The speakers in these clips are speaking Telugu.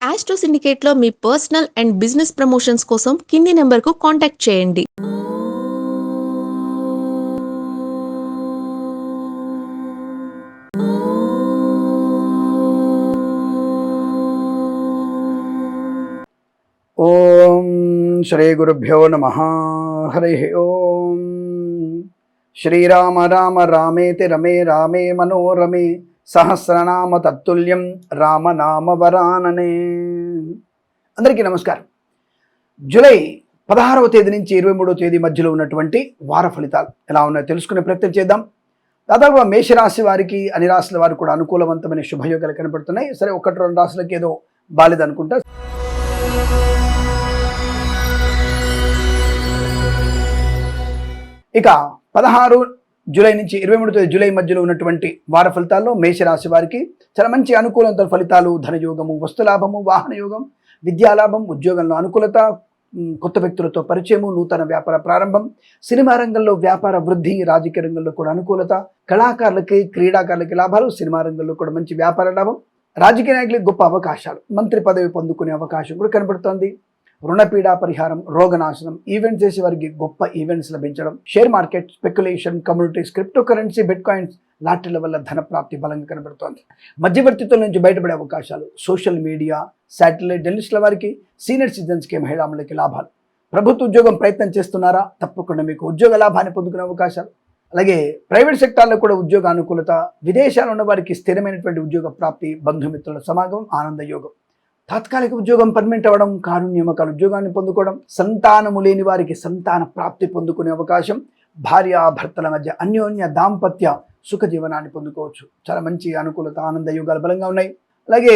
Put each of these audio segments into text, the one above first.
ఆస్ట్రో సిండికేట్లో మీ పర్సనల్ అండ్ బిజినెస్ ప్రమోషన్స్ కోసం కింది నెంబర్కు కాంటాక్ట్ చేయండి. ఓం శ్రీ గురుభ్యో నమ. హరి ఓం. శ్రీరామ రామ రామేతి రమే రామే మనోరమే సహస్రనామ తత్తుల్యం రామనామ వరాననే. అందరికీ నమస్కారం. జూలై 16వ తేదీ నుంచి 23వ తేదీ మధ్యలో ఉన్నటువంటి వార ఫలితాలు ఎలా ఉన్నాయో తెలుసుకునే ప్రయత్నం చేద్దాం. దాదాపుగా మేషరాశి వారికి అన్ని రాశుల వారికి కూడా అనుకూలవంతమైన శుభయోగాలు కనబడుతున్నాయి. సరే, 1-2 రాశులకి ఏదో బాలేదనుకుంటా. ఇక 16 జూలై నుంచి 23 జూలై మధ్యలో ఉన్నటువంటి వార ఫలితాల్లో మేషరాశి వారికి చాలా మంచి అనుకూలత ఫలితాలు. ధనయోగము, వస్తులాభము, వాహన యోగం, విద్యాలాభం, ఉద్యోగంలో అనుకూలత, కొత్త వ్యక్తులతో పరిచయము, నూతన వ్యాపార ప్రారంభం, సినిమా రంగంలో వ్యాపార వృద్ధి, రాజకీయ రంగంలో కూడా అనుకూలత, కళాకారులకి లాభాలకి లాభాలు, సినిమా రంగంలో కూడా మంచి వ్యాపార లాభం, రాజకీయ నాయకులకి గొప్ప అవకాశాలు, మంత్రి పదవి పొందుకునే అవకాశం కూడా కనబడుతోంది. రుణపీడా పరిహారం, రోగనాశనం, ఈవెంట్స్ చేసే వారికి గొప్ప ఈవెంట్స్ లభించడం, share market, speculation, communities, crypto currency, bit coins లాటరీల వల్ల ధన ప్రాప్తి బలంగా కనబడుతోంది. మధ్యవర్తిత్వం నుంచి బయటపడే అవకాశాలు, సోషల్ మీడియా, శాటిలైట్ జర్నలిస్టుల వారికి, సీనియర్ సిటిజన్స్కి, మహిళలకి లాభాలు. ప్రభుత్వ ఉద్యోగం ప్రయత్నం చేస్తున్నారా? తప్పకుండా మీకు ఉద్యోగ లాభాన్ని పొందుకునే అవకాశాలు. అలాగే ప్రైవేట్ సెక్టార్లో కూడా ఉద్యోగ అనుకూలత, విదేశాల్లో ఉన్న వారికి స్థిరమైనటువంటి ఉద్యోగ ప్రాప్తి, బంధుమిత్రుల సమాగమం, ఆనంద యోగం. తాత్కాలిక ఉద్యోగం పర్మనెంట్ అవ్వడం, కారుణ్యమకాల ఉద్యోగాన్ని పొందుకోవడం, సంతానము లేని వారికి సంతాన ప్రాప్తి పొందుకునే అవకాశం, భార్యాభర్తల మధ్య అన్యోన్య దాంపత్య సుఖ జీవనాన్ని పొందుకోవచ్చు. చాలా మంచి అనుకూలత, ఆనంద యోగాలు బలంగా ఉన్నాయి. అలాగే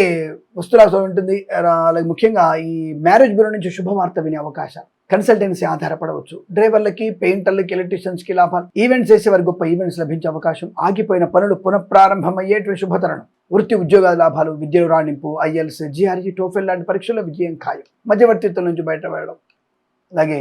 వస్తులాభం ఉంటుంది. అలాగే ముఖ్యంగా ఈ మ్యారేజ్ బ్యూరో నుంచి శుభవార్త వినే అవకాశాలు, కన్సల్టెన్సీ ఆధారపడవచ్చు. డ్రైవర్లకి, పెయింటర్లకి, ఎలక్ట్రీషియన్స్కి లాభాలు, ఈవెంట్స్ చేసేవారికి గొప్ప ఈవెంట్స్ లభించే అవకాశం, ఆగిపోయిన పనులు పునఃప్రారంభమయ్యేటువంటి శుభతరణం, వృత్తి ఉద్యోగాల లాభాలు, విద్యలో రాణింపు, ఐఎల్స్, జిఆర్ఈ, టోఫెల్ లాంటి పరీక్షల్లో విజయం ఖాయం, మధ్యవర్తిత్వం నుంచి బయటపడడం. అలాగే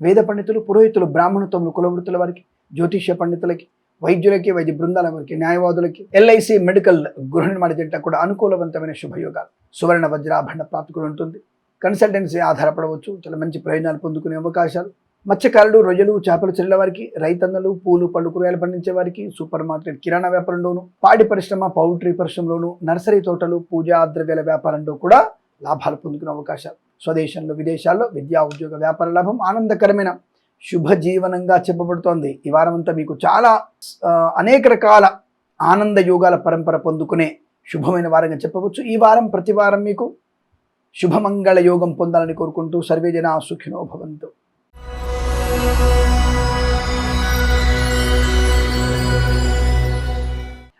వేద పండితులు, పురోహితులు, బ్రాహ్మణత్వములు, కులవృత్తుల వారికి, జ్యోతిష్య పండితులకి, వైద్యులకి, వైద్య బృందాల వారికి, న్యాయవాదులకి, ఎల్ఐసి, మెడికల్, గృహ నిర్మాణ జంట కూడా అనుకూలవంతమైన శుభయోగాలు. సువర్ణ వజ్రాభరణ ప్రాప్తి కూడా ఉంటుంది. కన్సల్టెన్సీ ఆధారపడవచ్చు. చాలా మంచి ప్రయోజనాలు పొందుకునే అవకాశాలు. మత్స్యకారులు, రొయ్యలు, చేపలు చెల్లెల వారికి, రైతన్నలు, పూలు, పళ్ళు, కూరగాయలు పండించే వారికి, సూపర్ మార్కెట్, కిరాణా వ్యాపారంలోను, పాడి పరిశ్రమ, పౌల్ట్రీ పరిశ్రమలోను, నర్సరీ తోటలు, పూజా ద్రవ్యాల వ్యాపారంలో కూడా లాభాలు పొందుకునే అవకాశాలు. స్వదేశంలో, విదేశాల్లో విద్యా, ఉద్యోగ, వ్యాపార లాభం, ఆనందకరమైన శుభ జీవనంగా చెప్పబడుతోంది. ఈ వారం అంతా మీకు చాలా అనేక రకాల ఆనంద యోగాల పరంపర పొందుకునే శుభమైన వారంగా చెప్పవచ్చు. ఈ వారం ప్రతి వారం మీకు శుభమంగళ యోగం పొందాలని కోరుకుంటూ సర్వే జనా సుఖినో భవంతు.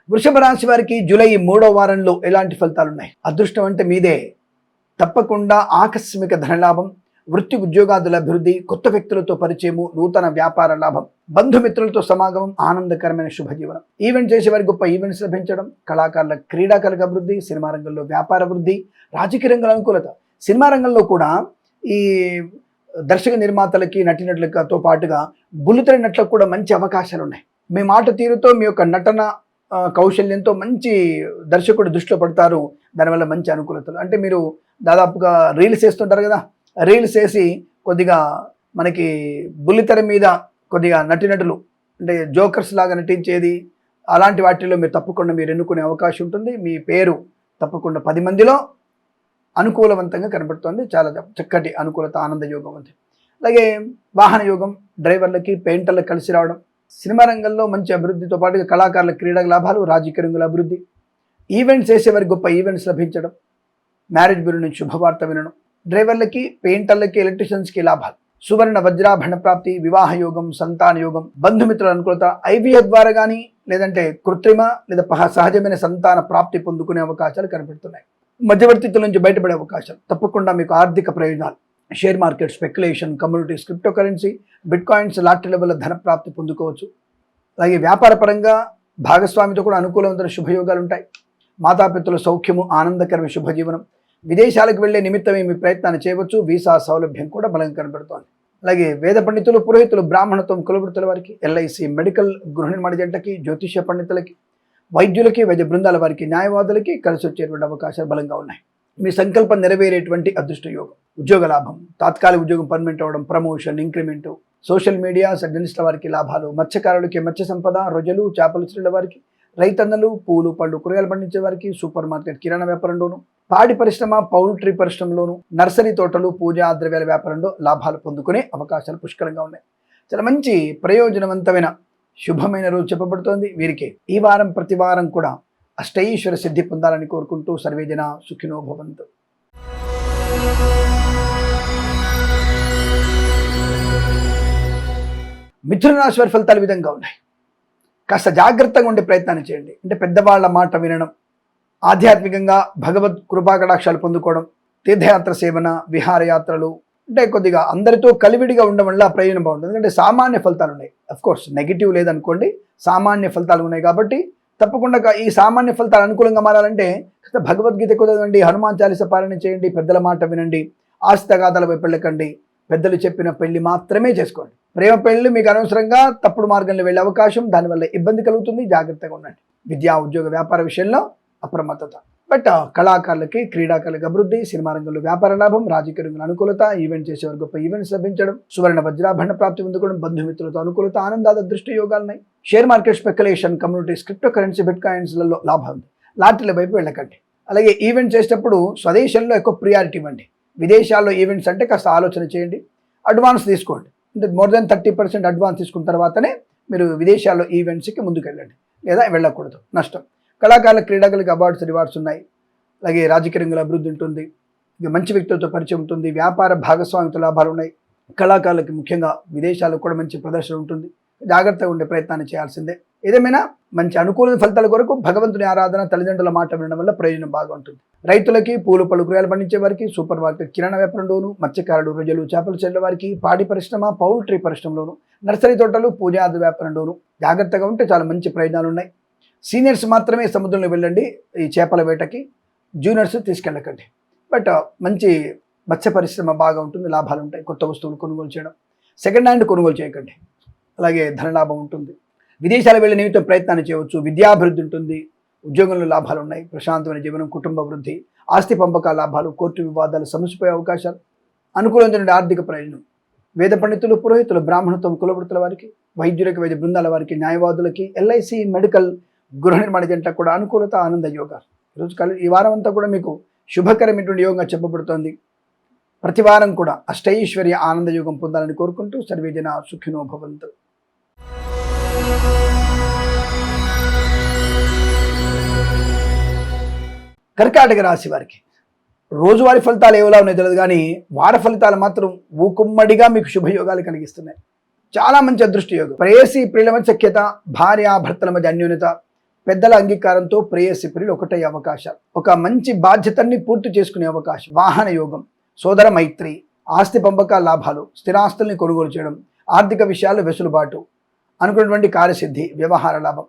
వృషభ రాశి వారికి జూలై 3వ వారంలో ఎలాంటి ఫలితాలు ఉన్నాయి? అదృష్టం అంటే మీదే. తప్పకుండా ఆకస్మిక ధనలాభం, వృత్తి ఉద్యోగాదుల అభివృద్ధి, కొత్త వ్యక్తులతో పరిచయము, నూతన వ్యాపార లాభం, బంధుమిత్రులతో సమాగమం, ఆనందకరమైన శుభజీవనం, ఈవెంట్ చేసేవారికి గొప్ప ఈవెంట్స్ లభించడం, కళాకారుల, క్రీడాకారులకు అభివృద్ధి, సినిమా రంగంలో వ్యాపార వృద్ధి, రాజకీయ రంగంలో అనుకూలత. సినిమా రంగంలో కూడా ఈ దర్శక నిర్మాతలకి, నటీనటులతో పాటుగా బుల్లితెర నటులకు కూడా మంచి అవకాశాలు ఉన్నాయి. మీ మాట తీరుతో, మీ యొక్క నటన కౌశల్యంతో మంచి దర్శకుడు దృష్టిలో పడతారు. దానివల్ల మంచి అనుకూలతలు. అంటే మీరు దాదాపుగా రీల్స్ వేస్తుంటారు కదా, రీల్స్ వేసి కొద్దిగా మనకి బుల్లితెర మీద కొద్దిగా నటినటులు అంటే జోకర్స్ లాగా నటించేది, అలాంటి వాటిల్లో మీరు తప్పకుండా మీరు ఎన్నుకునే అవకాశం ఉంటుంది. మీ పేరు తప్పకుండా 10 మందిలో అనుకూలవంతంగా కనబడుతుంది. చాలా చక్కటి అనుకూలత, ఆనంద యోగం ఉంది. అలాగే వాహన యోగం, డ్రైవర్లకి, పెయింటర్లకు కలిసి రావడం, సినిమా రంగంలో మంచి అభివృద్ధితో పాటుగా కళాకారుల, క్రీడా లాభాలు, రాజకీయ రంగుల అభివృద్ధి, ఈవెంట్స్ చేసేవారికి గొప్ప ఈవెంట్స్ లభించడం, మ్యారేజ్ బ్యూరో నుంచి శుభవార్త వినడం, డ్రైవర్లకి, పెయింటర్లకి, ఎలక్ట్రీషియన్స్కి లాభాలు, సువర్ణ వజ్రాభరణ ప్రాప్తి, వివాహ యోగం, సంతాన యోగం, బంధుమిత్రుల అనుకూలత, ఐవీఎఫ్ ద్వారా కానీ లేదంటే కృత్రిమ లేదా సహజమైన సంతాన ప్రాప్తి పొందుకునే అవకాశాలు కనబడుతున్నాయి. మధ్యవర్తిత్వం నుంచి బయటపడే అవకాశాలు. తప్పకుండా మీకు ఆర్థిక ప్రయోజనాలు, share market, speculation, communities, crypto currency, bit coins లాటరీల వల్ల ధన ప్రాప్తి పొందుకోవచ్చు. అలాగే వ్యాపార పరంగా భాగస్వామితో కూడా అనుకూలవంతమైన శుభయోగాలు ఉంటాయి. మాతాపితృల సౌఖ్యము, ఆనందకరమైన శుభజీవనం, విదేశాలకు వెళ్లే నిమిత్తమే మీ ప్రయత్నాన్ని చేయవచ్చు. వీసా సౌలభ్యం కూడా బలంగా కనబడుతోంది. అలాగే వేద పండితులు, పురోహితులు, బ్రాహ్మణత్వం, కులవృత్తుల వారికి, ఎల్ఐసి, మెడికల్, గృహ నిర్మాణ జంటకి, జ్యోతిష్య పండితులకి, వైద్యులకి, వైద్య బృందాల వారికి, న్యాయవాదులకి కలిసి వచ్చేటువంటి అవకాశాలు బలంగా ఉన్నాయి. మీ సంకల్పం నెరవేరేటువంటి అదృష్ట యోగం. ఉద్యోగ లాభం, తాత్కాలిక ఉద్యోగం పర్మనెంట్ అవ్వడం, ప్రమోషన్, ఇంక్రిమెంట్, సోషల్ మీడియా జర్నలిస్టుల వారికి లాభాలు, మత్స్యకారులకి మత్స్య సంపద, రొయ్యలు చేపల చెరువుల వారికి, రైతన్నలు, పూలు పళ్ళు కూరగాయలు పండించే వారికి, సూపర్ మార్కెట్ కిరాణా వ్యాపారంలోను, పాడి పరిశ్రమ పౌల్ట్రీ పరిశ్రమలోను, నర్సరీ తోటలు, పూజా ద్రవ్యాల వ్యాపారంలో లాభాలు పొందుకునే అవకాశాలు పుష్కలంగా ఉన్నాయి. చాలా మంచి ప్రయోజనవంతమైన శుభమైన రోజు చెప్పబడుతోంది వీరికి. ఈ వారం ప్రతి వారం కూడా అష్టైశ్వర సిద్ధి పొందాలని కోరుకుంటూ సర్వేజన సుఖినో భవంతు. మిథున రాశి వారి ఫలితాలు ఈ విధంగా ఉన్నాయి. కాస్త జాగ్రత్తగా ఉండే ప్రయత్నాన్ని చేయండి. అంటే పెద్దవాళ్ల మాట వినడం, ఆధ్యాత్మికంగా భగవద్ కృపాకటాక్షాలు పొందుకోవడం, తీర్థయాత్ర సేవన, విహారయాత్రలు, అంటే కొద్దిగా అందరితో కలివిడిగా ఉండడం వల్ల ప్రయోజనం బాగుంటుంది. ఎందుకంటే సామాన్య ఫలితాలు ఉన్నాయి. అఫ్కోర్స్ నెగిటివ్ లేదనుకోండి, సామాన్య ఫలితాలు ఉన్నాయి కాబట్టి తప్పకుండా ఈ సామాన్య ఫలితాలు అనుకూలంగా మారాలంటే భగవద్గీత కుదరదండి, హనుమాన్ చాలీస పాలన చేయండి, పెద్దల మాట వినండి, ఆస్తిగాదాల వైపు వెళ్ళకండి, పెద్దలు చెప్పిన పెళ్లి మాత్రమే చేసుకోండి. ప్రేమ పెళ్లి మీకు అనవసరంగా తప్పుడు మార్గంలో వెళ్ళే అవకాశం, దానివల్ల ఇబ్బంది కలుగుతుంది. జాగ్రత్తగా ఉండండి. విద్యా ఉద్యోగ వ్యాపార విషయంలో అప్రమత్తత. బట్ కళాకారులకి, క్రీడాకారులకు అభివృద్ధి, సినిమా రంగంలో వ్యాపార లాభం, రాజకీయ రంగంలో అనుకూలత, ఈవెంట్ చేసేవారు గొప్ప ఈవెంట్స్ లభించడం, సువర్ణ వజ్రాభరణ ప్రాప్తి పొందుకోవడం, బంధుమిత్రులతో అనుకూలత, ఆనందాల దృష్టి యోగాలున్నాయి. Share market, speculation, communities, crypto currency, bit కాయిన్స్లలో లాభం ఉంది. లాటరీల వైపు వెళ్ళకండి. అలాగే ఈవెంట్ చేసేటప్పుడు స్వదేశంలో ఎక్కువ ప్రియారిటీ ఇవ్వండి. విదేశాల్లో ఈవెంట్స్ అంటే కాస్త ఆలోచన చేయండి, అడ్వాన్స్ తీసుకోండి. అంటే మోర్ దెన్ 30% అడ్వాన్స్ తీసుకున్న తర్వాతనే మీరు విదేశాల్లో ఈవెంట్స్కి ముందుకు వెళ్ళండి, లేదా వెళ్ళకూడదు, నష్టం. కళాకారుల, క్రీడాకారులకు అవార్డ్స్, రివార్డ్స్ ఉన్నాయి. అలాగే రాజకీయ రంగంలో అభివృద్ధి ఉంటుంది. ఇక మంచి వ్యక్తులతో పరిచయం ఉంటుంది. వ్యాపార భాగస్వామితో లాభాలు ఉన్నాయి. కళాకారులకి ముఖ్యంగా విదేశాల్లో కూడా మంచి ప్రదర్శన ఉంటుంది. జాగ్రత్తగా ఉండే ప్రయత్నాన్ని చేయాల్సిందే. ఏదేమైనా మంచి అనుకూల ఫలితాల కొరకు భగవంతుని ఆరాధన, తల్లిదండ్రుల మాట వినడం వల్ల ప్రయోజనం బాగా ఉంటుంది. రైతులకి, పూలు పళ్ళు కూరగాయలు పండించే వారికి, సూపర్ మార్కెట్ కిరాణా వ్యాపారంలోను, మత్స్యకారులు, రొయ్యలు చేపల చెరువుల వారికి, పాడి పరిశ్రమ పౌల్ట్రీ పరిశ్రమలోను, నర్సరీ తోటలు, పూజాది వ్యాపారంలోను జాగ్రత్తగా ఉంటే చాలా మంచి ప్రయోజనాలు ఉన్నాయి. సీనియర్స్ మాత్రమే సముద్రంలో వెళ్ళండి ఈ చేపల వేటకి, జూనియర్స్ తీసుకెళ్ళకండి. బట్ మంచి మత్స్య పరిశ్రమ బాగా ఉంటుంది, లాభాలు ఉంటాయి. కొత్త వస్తువులు కొనుగోలు చేయడం, సెకండ్ హ్యాండ్ కొనుగోలు చేయకండి. అలాగే ధనలాభం ఉంటుంది. విదేశాలు వెళ్ళే నిమిత్తం ప్రయత్నాన్ని చేయవచ్చు. విద్యాభివృద్ధి ఉంటుంది. ఉద్యోగంలో లాభాలు ఉన్నాయి. ప్రశాంతమైన జీవనం, కుటుంబ వృద్ధి, ఆస్తి పంపకాల లాభాలు, కోర్టు వివాదాలు సమసిపోయే అవకాశాలు, అనుకూలమైన ఆర్థిక ప్రయోజనం. వేద పండితులు, పురోహితులు, బ్రాహ్మణత్వం, కులవృత్తుల వారికి, వైద్యులకి, వైద్య బృందాల వారికి, న్యాయవాదులకి, ఎల్ఐసి, మెడికల్, గృహ నిర్మాణ జంటకు కూడా అనుకూలత, ఆనంద యోగాలు. ఈరోజు ఈ వారం అంతా కూడా మీకు శుభకరమైనటువంటి యోగంగా చెప్పబడుతోంది. ప్రతి వారం కూడా అష్టైశ్వర్య ఆనంద యోగం పొందాలని కోరుకుంటూ సర్వేజన సుఖినో భవంతు. కర్కాటక రాశి వారికి రోజువారీ ఫలితాలు ఏవలా ఉన్నాయో తెలియదు కానీ వార ఫలితాలు మాత్రం ఊకుమ్మడిగా మీకు శుభయోగాలు కలిగిస్తున్నాయి. చాలా మంచి అదృష్ట యోగం. ప్రేయసి ప్రియుల మధ్య సఖ్యత, భార్యాభర్తల మధ్య అన్యోన్యత, పెద్దల అంగీకారంతో ప్రేయసి ప్రియులు ఒకటయ్యే అవకాశాలు, ఒక మంచి బాధ్యతని పూర్తి చేసుకునే అవకాశం, వాహన యోగం, సోదర మైత్రి, ఆస్తి పంపకాల లాభాలు, స్థిరాస్తుల్ని కొనుగోలు చేయడం, ఆర్థిక విషయాల్లో వెసులుబాటు, అనుకున్నటువంటి కార్యసిద్ధి, వ్యవహార లాభం,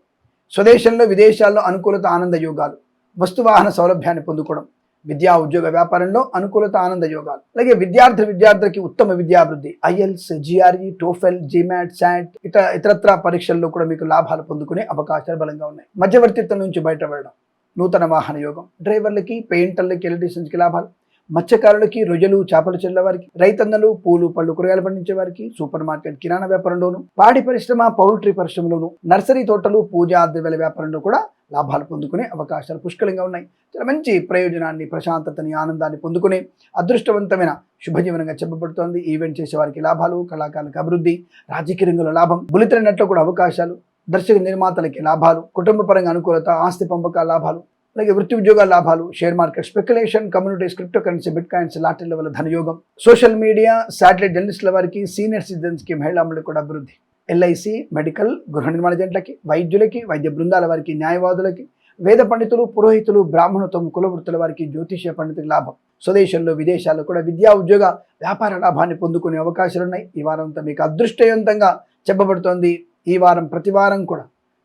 స్వదేశంలో విదేశాల్లో అనుకూలత, ఆనంద యోగాలు, వస్తువాహన సౌలభ్యాన్ని పొందుకోవడం, విద్యా ఉద్యోగ వ్యాపారంలో అనుకూలత, ఆనంద యోగాలు. అలాగే విద్యార్థులకి ఉత్తమ విద్యాభివృద్ధి, IELTS, GRE, TOEFL, GMAT, SAT ఇతరత్ర పరీక్షల్లో కూడా మీకు లాభాలు పొందుకునే అవకాశాలు బలంగా ఉన్నాయి. మధ్యవర్తిత్వం నుంచి బయటపడడం, నూతన వాహన యోగం, డ్రైవర్లకి, పెయింటర్లకి, ఎలక్ట్రీషియన్స్కి లాభాలు, మత్స్యకారులకి, రొయ్యలు చేపల చెరువుల వారికి, రైతన్నలు, పూలు పళ్ళు కూరగాయలు పండించే వారికి, సూపర్ మార్కెట్ కిరాణా వ్యాపారంలోను, పాడి పరిశ్రమ పౌల్ట్రీ పరిశ్రమలోను, నర్సరీ తోటలు, పూజా ద్రవ్యాల వ్యాపారంలో కూడా లాభాలు పొందుకునే అవకాశాలు పుష్కలంగా ఉన్నాయి. చాలా మంచి ప్రయోజనాన్ని, ప్రశాంతతని, ఆనందాన్ని పొందుకునే అదృష్టవంతమైన శుభజీవనంగా చెప్పబడుతోంది. ఈవెంట్ చేసే వారికి లాభాలు, కళాకారులకు అభివృద్ధి, రాజకీయ రంగంలో లాభం, బులితెరనట్లో కూడా అవకాశాలు, దర్శక నిర్మాతలకి లాభాలు, కుటుంబ పరంగా అనుకూలత, ఆస్తి పంపకాల లాభాలు, అలాగే వృత్తి ఉద్యోగాల లాభాలు, share market, speculation, communities, crypto currency, bit coins, లాటరీల వల్ల ధనయోగం, సోషల్ మీడియా, శాటిలైట్ జర్నలిస్టుల వారికి, సీనియర్ సిటిజన్స్కి, మహిళాములకు కూడా అభివృద్ధి, ఎల్ఐసి, మెడికల్, గృహ నిర్మాణ జంటలకి, వైద్యులకి, వైద్య బృందాల వారికి, న్యాయవాదులకి, వేద పండితులు, పురోహితులు, బ్రాహ్మణత్వం, కులవృత్తుల వారికి, జ్యోతిష్య పండితులకు లాభం, స్వదేశంలో విదేశాల్లో కూడా విద్యా ఉద్యోగ వ్యాపార లాభాన్ని పొందుకునే అవకాశాలు ఉన్నాయి. ఈ వారం అంతా మీకు అదృష్టవంతంగా చెప్పబడుతోంది. ఈ వారం ప్రతి వారం కూడా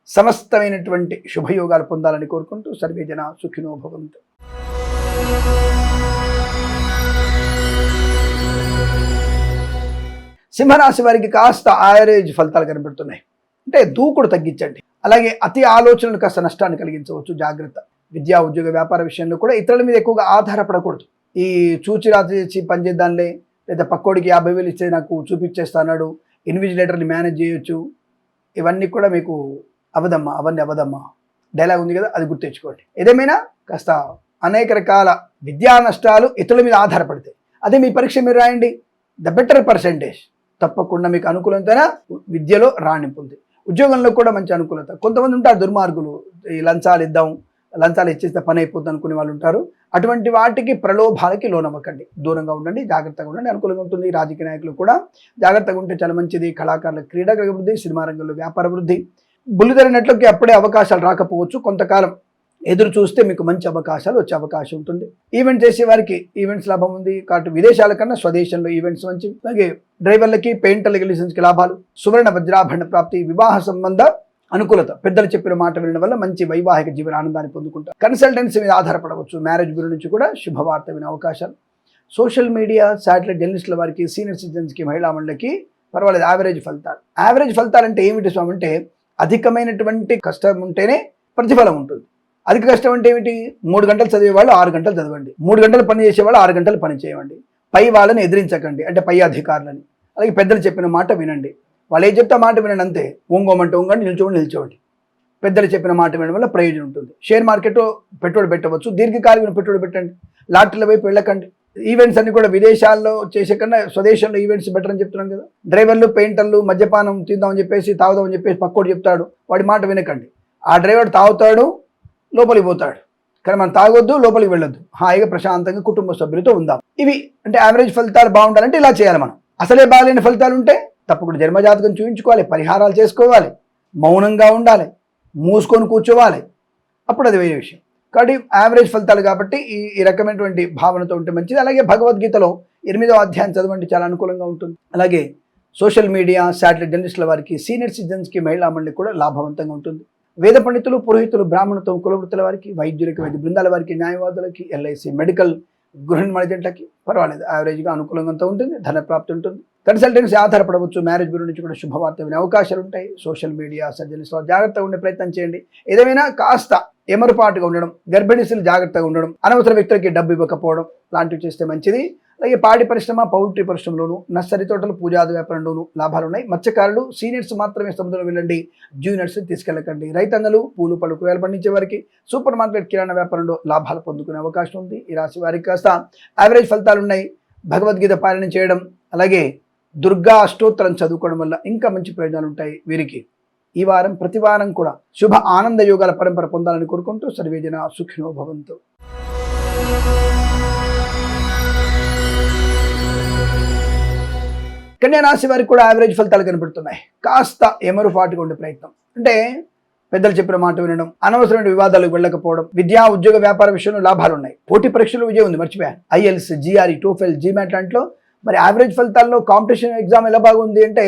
సమస్తమైనటువంటి శుభయోగాలు పొందాలని కోరుకుంటూ సర్వేజన సుఖినో భవంతు. సింహరాశి వారికి కాస్త యావరేజ్ ఫలితాలు కనబడుతున్నాయి. అంటే దూకుడు తగ్గించండి. అలాగే అతి ఆలోచనలు కాస్త నష్టాన్ని కలిగించవచ్చు, జాగ్రత్త. విద్యా ఉద్యోగ వ్యాపార విషయంలో కూడా ఇతరుల మీద ఎక్కువగా ఆధారపడకూడదు. ఈ చూచి రాత్రి చేసి పనిచేద్దాంలే, లేదా పక్కోడికి 50,000 ఇస్తే నాకు చూపించేస్తాడు, ఇన్విజిలేటర్ని మేనేజ్ చేయొచ్చు, ఇవన్నీ కూడా మీకు అవదమ్మా, అవన్నీ అవదమ్మా డైలాగ్ ఉంది కదా, అది గుర్తించుకోండి. ఏదేమైనా కాస్త అనేక రకాల విద్యా నష్టాలు ఇతరుల మీద ఆధారపడతాయి. అదే మీ పరీక్ష మీరు రాయండి, ద బెటర్ పర్సెంటేజ్ తప్పకుండా మీకు అనుకూలతైన విద్యలో రాణింపు ఉంది. ఉద్యోగంలో కూడా మంచి అనుకూలత. కొంతమంది ఉంటారు దుర్మార్గులు, ఈ లంచాలు ఇద్దాం, లంచాలు ఇచ్చేస్తే పని అయిపోతుంది అనుకునే వాళ్ళు ఉంటారు. అటువంటి వాటికి ప్రలోభాలకి లోనవ్వకండి, దూరంగా ఉండండి, జాగ్రత్తగా ఉండండి, అనుకూలంగా ఉంటుంది. రాజకీయ నాయకులు కూడా జాగ్రత్తగా ఉంటే చాలా మంచిది. కళాకారుల క్రీడాకారుల అభివృద్ధి, సినిమా రంగంలో వ్యాపార అభివృద్ధి. బుల్లితెర నెట్లకి అప్పుడే అవకాశాలు రాకపోవచ్చు, కొంతకాలం ఎదురు చూస్తే మీకు మంచి అవకాశాలు వచ్చే అవకాశం ఉంటుంది. ఈవెంట్ చేసే వారికి ఈవెంట్స్ లాభం ఉంది కాబట్టి విదేశాల కన్నా స్వదేశంలో ఈవెంట్స్ మంచి. అలాగే డ్రైవర్లకి, పెయింటర్లకి, లైసెన్స్కి లాభాలు, సువర్ణ వజ్రాభరణ ప్రాప్తి, వివాహ సంబంధ అనుకూలత. పెద్దలు చెప్పిన మాట వినడం వల్ల మంచి వైవాహిక జీవన ఆనందాన్ని పొందుకుంటారు. కన్సల్టెన్సీ మీద ఆధారపడవచ్చు. మ్యారేజ్ బ్యూరో నుంచి కూడా శుభవార్త వినే అవకాశాలు. సోషల్ మీడియా, శాటిలైట్ జర్నలిస్టుల వారికి, సీనియర్ సిటిజన్స్కి, మహిళా మండలికి పర్వాలేదు. యావరేజ్ ఫలితాలు. యావరేజ్ ఫలితాలు అంటే ఏమిటి స్వామి అంటే, అధికమైనటువంటి కష్టం ఉంటేనే ప్రతిఫలం ఉంటుంది. అధిక కష్టం అంటే ఏమిటి? 3 గంటలు చదివేవాళ్ళు 6 గంటలు చదవండి, 3 గంటలు పని చేసేవాళ్ళు 6 గంటలు పని చేయండి. పై వాళ్ళని ఎదిరించకండి, అంటే పై అధికారులని. అలాగే పెద్దలు చెప్పిన మాట వినండి, వాళ్ళు ఏం చెప్తే మాట వినండి అంతే. ఒంగోమంటే ఒంగండి, నిల్చోండి. పెద్దలు చెప్పిన మాట వినడం వల్ల ప్రయోజనం ఉంటుంది. షేర్ మార్కెట్ పెట్టుబడి పెట్టవచ్చు, దీర్ఘకాలిక పెట్టుబడి పెట్టండి, లాటరీల వైపు వెళ్ళకండి. ఈవెంట్స్ అన్ని కూడా విదేశాల్లో చేసే కన్నా స్వదేశంలో ఈవెంట్స్ బెటర్ అని చెప్తున్నాను కదా. డ్రైవర్లు, పెయింటర్లు మద్యపానం తిందామని చెప్పేసి, తాగుదామని చెప్పేసి పక్కోడు చెప్తాడు, వాడి మాట వినకండి. ఆ డ్రైవర్ తాగుతాడు, లోపలికి పోతాడు, కానీ మనం తాగొద్దు, లోపలికి వెళ్ళొద్దు, హాయిగా ప్రశాంతంగా కుటుంబ సభ్యులతో ఉందాం. ఇవి అంటే యావరేజ్ ఫలితాలు బాగుండాలంటే ఇలా చేయాలి మనం. అసలే బాగాలేని ఫలితాలు ఉంటే తప్పకుండా జన్మజాతకం చూపించుకోవాలి, పరిహారాలు చేసుకోవాలి, మౌనంగా ఉండాలి, మూసుకొని కూర్చోవాలి, అప్పుడు అది వేరే విషయం. కాబట్టి యావరేజ్ ఫలితాలు కాబట్టి ఈ రకమైనటువంటి భావనతో ఉంటే మంచిది. అలాగే భగవద్గీతలో 8వ అధ్యాయం చదవండి, చాలా అనుకూలంగా ఉంటుంది. అలాగే సోషల్ మీడియా, శాటిలైట్ జర్నలిస్టుల వారికి, సీనియర్ సిటిజన్స్కి, మహిళా మండలికి కూడా లాభవంతంగా ఉంటుంది. వేద పండితులు, పురోహితులు, బ్రాహ్మణత్వం, కులవృత్తుల వారికి, వైద్యులకి, వైద్య బృందాల వారికి, న్యాయవాదులకి, ఎల్ఐసి, మెడికల్, గృహిణి మణిజంటకి పర్వాలేదు, యావరేజ్గా అనుకూలంగా ఉంటుంది. ధనప్రాప్తి ఉంటుంది. కన్సల్టెన్సీ ఆధారపడవచ్చు. మ్యారేజ్ బ్యూరో నుంచి కూడా శుభవార్త వినే అవకాశాలు ఉంటాయి. సోషల్ మీడియా, సర్జరీస్లో జాగ్రత్తగా ఉండే ప్రయత్నం చేయండి. ఏదేమైనా కాస్త ఎమరుపాటుగా ఉండడం, గర్భిణీలు జాగ్రత్తగా ఉండడం, అనవసర వ్యక్తులకి డబ్బు ఇవ్వకపోవడం లాంటివి చేస్తే మంచిది. అలాగే పాడి పరిశ్రమ, పౌల్ట్రీ పరిశ్రమలోను, నర్సరీ తోటలు, పూజాది వ్యాపారంలోనూ లాభాలు ఉన్నాయి. మత్స్యకారులు, సీనియర్స్ మాత్రమే సముద్రంలో వెళ్ళండి, జూనియర్స్ తీసుకెళ్ళకండి. రైతన్నలు, పూలు పళ్ళు కూరగాయలు పండించే వారికి, సూపర్ మార్కెట్, కిరాణా వ్యాపారంలో లాభాలు పొందుకునే అవకాశం ఉంది. ఈ రాశి వారికి కాస్త యావరేజ్ ఫలితాలు ఉన్నాయి. భగవద్గీత పారాయణం చేయడం, అలాగే దుర్గా అష్టోత్తరం చదువుకోవడం వల్ల ఇంకా మంచి ప్రయోజనాలు ఉంటాయి వీరికి. ఈ వారం ప్రతి వారం కూడా శుభ ఆనంద యోగాల పరంపర పొందాలని కోరుకుంటూ సర్వేజన సుఖినో భవంతు. కన్యా రాశి వారికి కూడా యావరేజ్ ఫలితాలు కనబడుతున్నాయి. కాస్త ఎమరుపాటుగా ఉండే ప్రయత్నం, అంటే పెద్దలు చెప్పిన మాట వినడం, అనవసరమైన వివాదాలకు వెళ్ళకపోవడం, విద్యా ఉద్యోగ వ్యాపార విషయంలో లాభాలు ఉన్నాయి. పోటీ పరీక్షలు విజయం ఉంది, మర్చిపోయాను. ఐఎల్స్, జిఆర్ఈ, టోఫెల్, జీమాట్ లాంటిలో మరి యావరేజ్ ఫలితాల్లో కాంపిటీషన్ ఎగ్జామ్ ఎలా బాగుంది అంటే,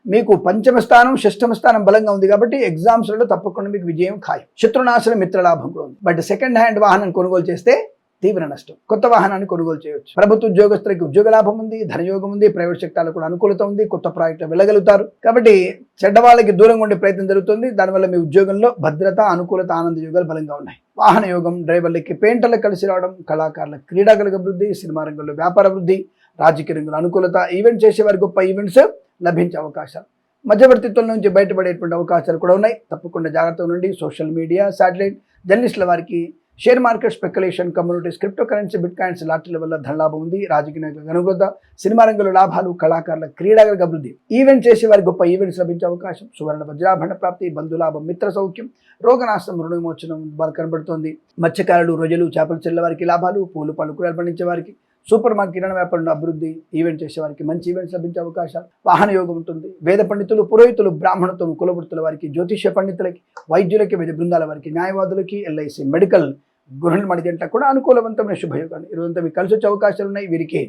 మీకు 5వ స్థానం, 6వ స్థానం బలంగా ఉంది కాబట్టి ఎగ్జామ్స్లలో తప్పకుండా మీకు విజయం ఖాయం. శత్రునాశనం, మిత్రలాభం కూడా ఉంది. బట్ సెకండ్ హ్యాండ్ వాహనాన్ని కొనుగోలు చేస్తే తీవ్ర నష్టం. కొత్త వాహనాన్ని కొనుగోలు చేయవచ్చు. ప్రభుత్వ ఉద్యోగస్తులకి ఉద్యోగ లాభం ఉంది, ధనయోగం ఉంది, ప్రైవేట్ సెక్టార్లో కూడా అనుకూలత ఉంది, కొత్త ప్రాజెక్టులు వెళ్ళగలుగుతారు. కాబట్టి చెడ్డ వాళ్ళకి దూరంగా ఉండే ప్రయత్నం జరుగుతుంది. దానివల్ల మీ ఉద్యోగంలో భద్రత, అనుకూలత, ఆనంద యోగాలు బలంగా ఉన్నాయి. వాహన యోగం, డ్రైవర్లకి, పెయింటర్లకు కలిసి రావడం, కళాకారుల క్రీడాకారుల అభివృద్ధి, సినిమా రంగంలో వ్యాపార అభివృద్ధి, రాజకీయ రంగంలో అనుకూలత, ఈవెంట్ చేసేవారి గొప్ప ఈవెంట్స్ లభించే అవకాశాలు, మధ్యవర్తిత్వం నుంచి బయటపడేటువంటి అవకాశాలు కూడా ఉన్నాయి. తప్పకుండా జాగ్రత్తగా ఉండండి. సోషల్ మీడియా, శాటిలైట్ జర్నలిస్టుల వారికి, share market, speculation, communities, crypto currency, bit coins, లాటరీల వల్ల ధనలాభం ఉంది. రాజకీయ నాయకులకు అనుకూలత, సినిమా రంగంలో లాభాలు, కళాకారుల క్రీడాకారుల అభివృద్ధి, ఈవెంట్ చేసే వారికి గొప్ప ఈవెంట్స్ లభించే అవకాశం, సువర్ణ వజ్రాభరణ ప్రాప్తి, బంధులాభం, మిత్ర సౌఖ్యం, రోగనాశనం, రుణ విమోచనం కనబడుతోంది. మత్స్యకారులు, రొయ్యలు, చేపలు చెల్లె వారికి లాభాలు, పూలు పళ్ళు కూరగాయలు పండించే వారికి, సూపర్ మార్కెట్, కిరాణా వ్యాపారంలో అభివృద్ధి, ఈవెంట్ చేసే వారికి మంచి ఈవెంట్స్ లభించే అవకాశాలు, వాహన యోగం ఉంటుంది. వేద పండితులు, పురోహితులు, బ్రాహ్మణత్వం, కులవృత్తుల వారికి, జ్యోతిష్య పండితులకి, వైద్యులకి, వైద్య బృందాల వారికి, న్యాయవాదులకి, ఎల్ఐసి, మెడికల్, గృహిణి మణిజంట కూడా అనుకూలవంతమైన శుభయోగాలు ఈరోజంతా మీకు కలిసి వచ్చే అవకాశాలు ఉన్నాయి. వీరికి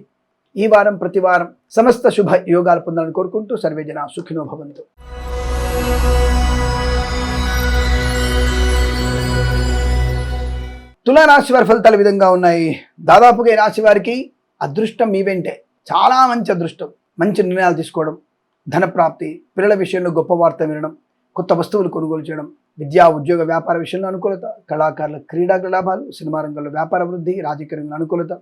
ఈ వారం ప్రతి వారం సమస్త శుభ యోగాలు పొందాలని కోరుకుంటూ సర్వేజన సుఖినో భవంతు. తులారాశి వారి ఫలితాలు విధంగా ఉన్నాయి. దాదాపుగా ఈ రాశి వారికి అదృష్టం మీ వెంటే, చాలా మంచి అదృష్టం. మంచి నిర్ణయాలు తీసుకోవడం, ధనప్రాప్తి, పిల్లల విషయంలో గొప్ప వార్త వినడం, కొత్త వస్తువులు కొనుగోలు చేయడం, విద్యా ఉద్యోగ వ్యాపార విషయంలో అనుకూలత, కళాకారుల క్రీడా లాభాలు, సినిమా రంగంలో వ్యాపార వృద్ధి, రాజకీయ రంగంలో అనుకూలత,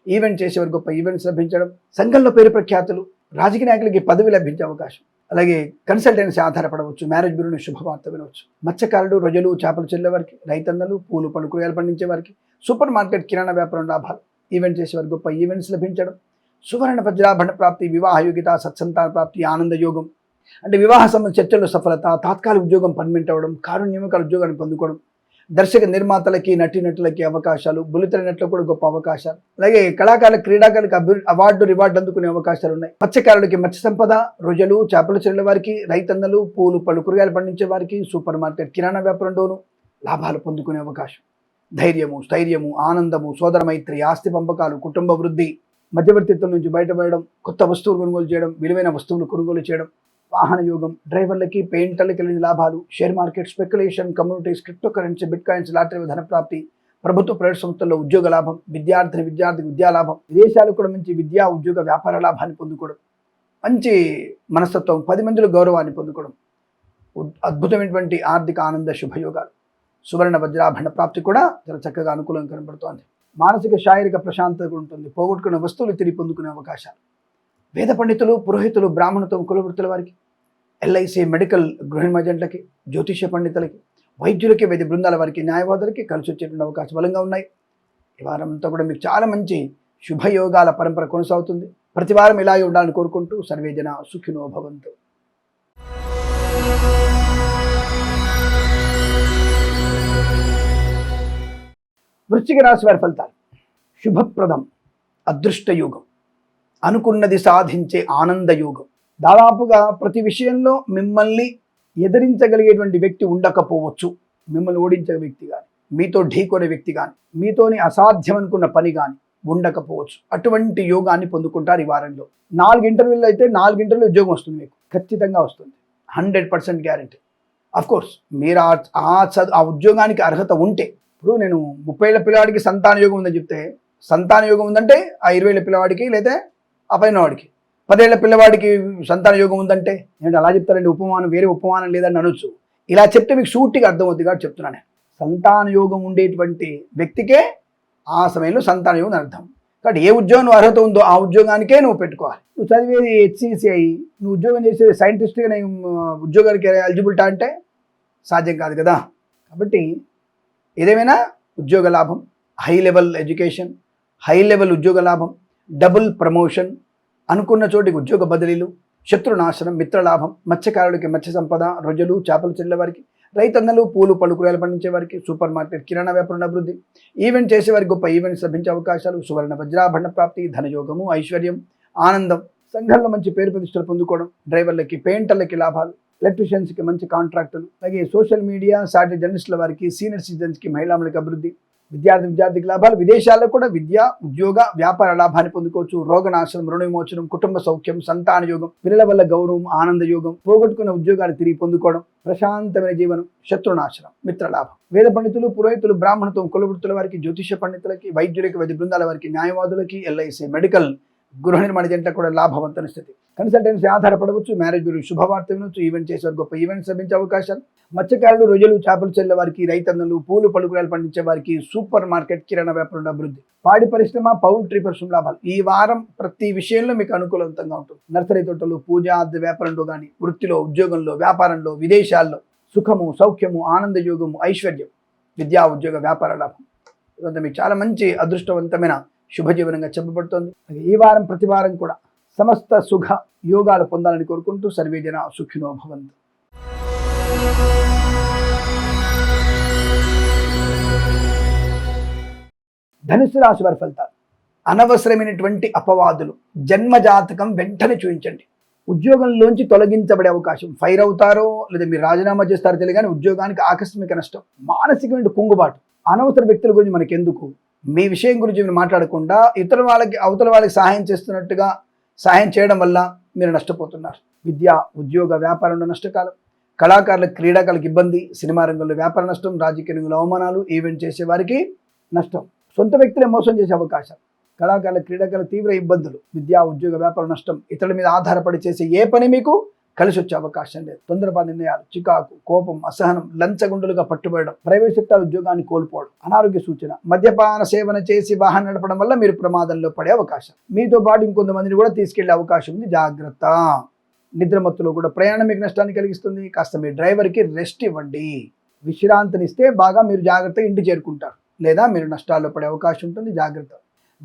ఈవెంట్ చేసేవారు గొప్ప ఈవెంట్స్ లభించడం, సంఘంలో పేరు ప్రఖ్యాతులు, రాజకీయ నాయకులకి పదవి లభించే అవకాశం, అలాగే కన్సల్టెన్సీ ఆధారపడవచ్చు, మ్యారేజ్ బ్యూరోని శుభవార్త వినవచ్చు. మత్స్యకారులు, రొయ్యలు, చేపలు చెల్లే వారికి, రైతన్నలు, పూలు పళ్ళు కూరగాయలు పండించే వారికి, సూపర్ మార్కెట్ కిరాణా వ్యాపారం లాభాలు, ఈవెంట్ చేసేవారు గొప్ప ఈవెంట్స్ లభించడం, సువర్ణ వజ్రాభరణ ప్రాప్తి, వివాహ యోగ్యత, సత్సంతాన ప్రాప్తి, ఆనంద యోగం అంటే వివాహ సంబంధ చర్చల్లో సఫలత, తాత్కాలిక ఉద్యోగం పర్మనెంట్ అవ్వడం, కారు నియామకాల ఉద్యోగాన్ని పొందుకోవడం, దర్శక నిర్మాతలకి నటీనటులకి అవకాశాలు, బుల్లితెర నటులకు కూడా గొప్ప అవకాశాలు, అలాగే కళాకారుల క్రీడాకారులకు అవార్డు రివార్డు అందుకునే అవకాశాలు ఉన్నాయి. మత్స్యకారులకి మత్స్య సంపద, రొయ్యలు, చేపలు చెల్లె వారికి, రైతన్నలు, పూలు పళ్ళు కూరగాయలు పండించే వారికి, సూపర్ మార్కెట్ కిరాణా వ్యాపారంలోనూ లాభాలు పొందుకునే అవకాశం. ధైర్యము, స్థైర్యము, ఆనందము, సోదర మైత్రి, ఆస్తి పంపకాలు, కుటుంబ వృద్ధి, మధ్యవర్తిత్వం నుంచి బయటపడడం, కొత్త వస్తువులు కొనుగోలు చేయడం, విలువైన వస్తువులు కొనుగోలు చేయడం, వాహన యోగం, డ్రైవర్లకి, పెయింటర్లకి కలిగిన లాభాలు, share market, speculation, communities, crypto currency, bit coins, lottery ధన ప్రాప్తి, ప్రభుత్వ ప్రైవేట్ సంస్థల్లో ఉద్యోగ లాభం, విద్యార్థికి విద్యా లాభం, విదేశాలకు కూడా మంచి విద్యా ఉద్యోగ వ్యాపార లాభాన్ని పొందుకోవడం, మంచి మనస్తత్వం, 10 మందిలో గౌరవాన్ని పొందుకోవడం, అద్భుతమైనటువంటి ఆర్థిక ఆనంద శుభయోగాలు, సువర్ణ వజ్రాభరణ ప్రాప్తి కూడా చాలా చక్కగా అనుకూలంగా కనబడుతోంది. మానసిక శారీరక ప్రశాంతత ఉంటుంది, పోగొట్టుకున్న వస్తువులు తిరిగి పొందుకునే అవకాశాలు. వేద పండితులు, పురోహితులు, బ్రాహ్మణత్వం కులవృత్తుల వారికి, ఎల్ఐసి మెడికల్ గృహ ఏజెంట్లకి, జ్యోతిష్య పండితులకి, వైద్యులకి, వైద్య బృందాల వారికి, న్యాయవాదులకి కలిసి వచ్చేటువంటి అవకాశం బలంగా ఉన్నాయి. ఈ వారం అంతా కూడా మీకు చాలా మంచి శుభయోగాల పరంపర కొనసాగుతుంది. ప్రతి వారం ఇలాగే ఉండాలని కోరుకుంటూ సర్వేజన సుఖినో భవంతు. వృశ్చిక రాశి వారి ఫలితాలు. శుభప్రదం, అదృష్ట యోగం, అనుకున్నది సాధించే ఆనంద యోగం. దాదాపుగా ప్రతి విషయంలో మిమ్మల్ని ఎదిరించగలిగేటువంటి వ్యక్తి ఉండకపోవచ్చు, మిమ్మల్ని ఓడించే వ్యక్తి కానీ, మీతో ఢీకొనే వ్యక్తి కానీ, మీతోని అసాధ్యం అనుకున్న పని కానీ ఉండకపోవచ్చు. అటువంటి యోగాన్ని పొందుకుంటారు ఈ వారంలో. 4 ఇంటర్వ్యూలు అయితే 4 ఇంటర్వ్యూలు ఉద్యోగం వస్తుంది, మీకు ఖచ్చితంగా వస్తుంది, 100% గ్యారంటీ. అఫ్కోర్స్ మీరు ఆ ఉద్యోగానికి అర్హత ఉంటే. ఇప్పుడు నేను 30 ఏళ్ల పిల్లవాడికి సంతాన యోగం ఉందని చెప్తే, సంతాన యోగం ఉందంటే ఆ 20 ఏళ్ల పిల్లవాడికి లేదా ఆ పైన వాడికి, 10 ఏళ్ల పిల్లవాడికి సంతాన యోగం ఉందంటే నేను అలా చెప్తారండి, ఉపమానం వేరే ఉపమానం లేదని అనొచ్చు. ఇలా చెప్తే మీకు సూటిగా అర్థమవుతుంది కాబట్టి చెప్తున్నాను. సంతాన యోగం ఉండేటువంటి వ్యక్తికే ఆ సమయంలో సంతాన యోగం అర్థం. కాబట్టి ఏ ఉద్యోగం అర్హత ఉందో ఆ ఉద్యోగానికే నువ్వు పెట్టుకోవాలి. నువ్వు చదివేది HCCI, నువ్వు ఉద్యోగం చేసేది సైంటిస్ట్గా నేను ఉద్యోగానికి ఎలిజిబిలిటీ అంటే సాధ్యం కాదు కదా. కాబట్టి ఏదేమైనా ఉద్యోగ లాభం, high level education, high level ఉద్యోగ లాభం, డబుల్ ప్రమోషన్, అనుకున్న చోటికి ఉద్యోగ బదిలీలు, శత్రునాశనం, మిత్రలాభం, మత్స్యకారులకి మత్స్య సంపద, రొయ్యలు, చేపలు చెల్లే వారికి, రైతన్నలు, పూలు పళ్ళు కూరగాయలు పండించే వారికి, సూపర్ మార్కెట్ కిరాణా వ్యాపారం అభివృద్ధి, ఈవెంట్ చేసేవారికి గొప్ప ఈవెంట్స్ లభించే అవకాశాలు, సువర్ణ వజ్రాభరణ ప్రాప్తి, ధనయోగము, ఐశ్వర్యం, ఆనందం, సంఘంలో మంచి పేరు ప్రతిష్టలు పొందుకోవడం, డ్రైవర్లకి, పెయింటర్లకి లాభాలు, ఎలక్ట్రీషియన్స్కి మంచి కాంట్రాక్టులు, అలాగే సోషల్ మీడియా, సాటిలైట్ జర్నలిస్టుల వారికి, సీనియర్ సిటిజన్స్కి, మహిళలకు అభివృద్ధి, విద్యార్థికి లాభాలు, విదేశాల్లో కూడా విద్య ఉద్యోగ వ్యాపార లాభాన్ని పొందుకోవచ్చు, రోగనాశనం, రుణ విమోచనం, కుటుంబ సౌఖ్యం, సంతాన యోగం, పిల్లల వల్ల గౌరవం, ఆనంద యోగం, పోగొట్టుకున్న ఉద్యోగాలు తిరిగి పొందుకోవడం, ప్రశాంతమైన జీవనం, శత్రునాశనం, మిత్రలాభం. వేద పండితులు, పురోహితులు, బ్రాహ్మణత్వం కులవృత్తుల వారికి, జ్యోతిష్య పండితులకి, వైద్యులకి, వైద్య బృందాల వారికి, న్యాయవాదులకి, ఎల్ఐసి మెడికల్ గృహ నిర్మాణ జంట కూడా లాభవంతమైన స్థితి. కన్సల్టెన్సీ ఆధారపడవచ్చు, మ్యారేజ్ బ్యూరో శుభవార్త వినొచ్చు, ఈవెంట్ చేసే గొప్ప ఈవెంట్స్ లభించే అవకాశాలు. మత్స్యకారులు, రొయ్యలు, చేపలు చెల్లే వారికి, రైతన్నలు, పూలు పలుకురాయలు పండించే వారికి, సూపర్ మార్కెట్ కిరాణా వ్యాపారం అభివృద్ధి, పాడి పరిశ్రమ, పౌల్ట్రీ పరిశ్రమ లాభాలు. ఈ వారం ప్రతి విషయంలో మీకు అనుకూలవంతంగా ఉంటుంది. నర్సరీ తోటలు, పూజాది వ్యాపారంలో కానీ, వృత్తిలో, ఉద్యోగంలో, వ్యాపారంలో, విదేశాల్లో సుఖము, సౌఖ్యము, ఆనంద యోగము, ఐశ్వర్యం, విద్యా ఉద్యోగ వ్యాపార లాభం. ఇదంతా మీకు చాలా మంచి అదృష్టవంతమైన శుభజీవనంగా చెప్పబడుతోంది. ఈ వారం ప్రతి వారం కూడా సమస్త సుఖ యోగాలు పొందాలని కోరుకుంటూ సర్వేజన సుఖినో భవంతు. ధనుస్సు రాశి వారి ఫలితాలు. అనవసరమైనటువంటి అపవాదులు జన్మజాతకం వెంటనే చూపించండి. ఉద్యోగంలోంచి తొలగించబడే అవకాశం, ఫైర్ అవుతారో లేదా మీరు రాజీనామా చేస్తారో తెలియదు కానీ ఉద్యోగానికి ఆకస్మిక నష్టం, మానసికమైన కుంగుబాటు, అనవసర వ్యక్తుల గురించి మనకెందుకు, మీ విషయం గురించి మీరు మాట్లాడకుండా అవతల వాళ్ళకి సహాయం చేస్తున్నట్టుగా సహాయం చేయడం వల్ల మీరు నష్టపోతున్నారు. విద్య ఉద్యోగ వ్యాపారంలో నష్టకాలం, కళాకారులకు క్రీడాకారులకు ఇబ్బంది, సినిమా రంగంలో వ్యాపార నష్టం, రాజకీయ రంగంలో అవమానాలు, ఈవెంట్ చేసే వారికి నష్టం, సొంత వ్యక్తులే మోసం చేసే అవకాశం, కళాకారుల క్రీడాకారుల తీవ్ర ఇబ్బందులు, విద్యా ఉద్యోగ వ్యాపార నష్టం, ఇతరుల మీద ఆధారపడి చేసే ఏ పని మీకు కలిసి వచ్చే అవకాశం లేదు. తొందరపాటు నిర్ణయాలు, చికాకు, కోపం, అసహనం, లంచగుండులుగా పట్టుబడడం, ప్రైవేట్ సెక్టార్ ఉద్యోగాన్ని కోల్పోవడం, అనారోగ్య సూచన, మద్యపాన సేవన చేసి వాహనం నడపడం వల్ల మీరు ప్రమాదంలో పడే అవకాశం, మీతో పాటు ఇంకొంతమందిని కూడా తీసుకెళ్లే అవకాశం ఉంది, జాగ్రత్త. నిద్రమత్తులో కూడా ప్రయాణం మీకు నష్టాన్ని కలిగిస్తుంది. కాస్త మీ డ్రైవర్కి రెస్ట్ ఇవ్వండి, విశ్రాంతినిస్తే బాగా మీరు జాగ్రత్తగా ఇంటి చేరుకుంటారు, లేదా మీరు నష్టాల్లో పడే అవకాశం ఉంటుంది, జాగ్రత్త.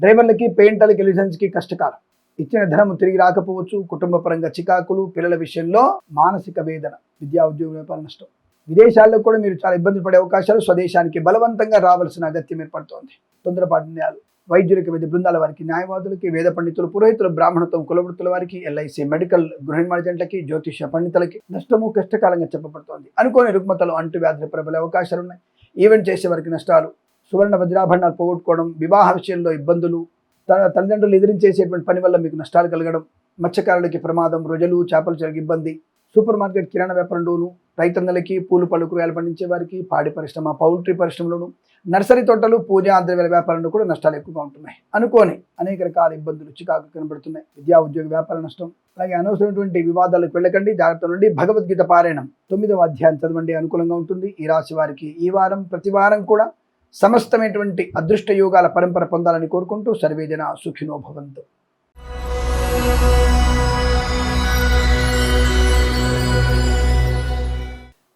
డ్రైవర్లకి, పెయింటర్లకి, ఎలిజెన్స్కి కష్టకాలం. ఇచ్చిన ధనము తిరిగి రాకపోవచ్చు, కుటుంబ పరంగా చికాకులు, పిల్లల విషయంలో మానసిక వేదన, విద్యా ఉద్యోగ వ్యాపార నష్టం. విదేశాల్లో కూడా మీరు చాలా ఇబ్బందులు పడే అవకాశాలు, స్వదేశానికి బలవంతంగా రావాల్సిన అగత్యం ఏర్పడుతోంది. తొందరపాటు నిర్ణయాలు, వైద్యులకి, వైద్య బృందాల వారికి, న్యాయవాదులకి, వేద పండితులు, పురోహితులు, బ్రాహ్మణత్వం, కులవృత్తుల వారికి, ఎల్ఐసి, మెడికల్, గృహ నిర్మాణజంట్లకి, జ్యోతిష పండితులకి నష్టము కష్టకాలంగా చెప్పబడుతోంది. అనుకోని రుగ్మతలు, అంటువ్యాధులు ప్రబలే అవకాశాలు ఉన్నాయి. ఈవెంట్ చేసే వారికి నష్టాలు, సువర్ణ వజ్రాభరణాలు పోగొట్టుకోవడం, వివాహ విషయంలో ఇబ్బందులు, తల్లిదండ్రులు ఎదిరించేసేటువంటి పని వల్ల మీకు నష్టాలు కలగడం, మత్స్యకారులకి ప్రమాదం, రొజలు, చేపలు చెరగ ఇబ్బంది, సూపర్ మార్కెట్, కిరాణా వ్యాపారంలోను, రైతన్నలకి, పూలు పళ్ళు కూరగాయలు పండించే వారికి, పాడి పరిశ్రమ, పౌల్ట్రీ పరిశ్రమలోను, నర్సరీ తోటలు, పూజా ద్రవ్యాల వ్యాపారంలో కూడా నష్టాలు ఎక్కువగా ఉంటున్నాయి. అనుకోని అనేక రకాల ఇబ్బందులు, చికాకు కనబడుతున్నాయి. విద్యా ఉద్యోగ వ్యాపార నష్టం. అలాగే అనవసరమైనటువంటి వివాదాలకు వెళ్ళకండి, జాగ్రత్త నుండి. భగవద్గీత పారాయణం 9వ అధ్యాయం చదవండి, అనుకూలంగా ఉంటుంది. ఈ రాశి వారికి ఈ వారం ప్రతి వారం కూడా సమస్తమైనటువంటి అదృష్ట యోగాల పరంపర పొందాలని కోరుకుంటూ సర్వేజన సుఖినో భవంతు.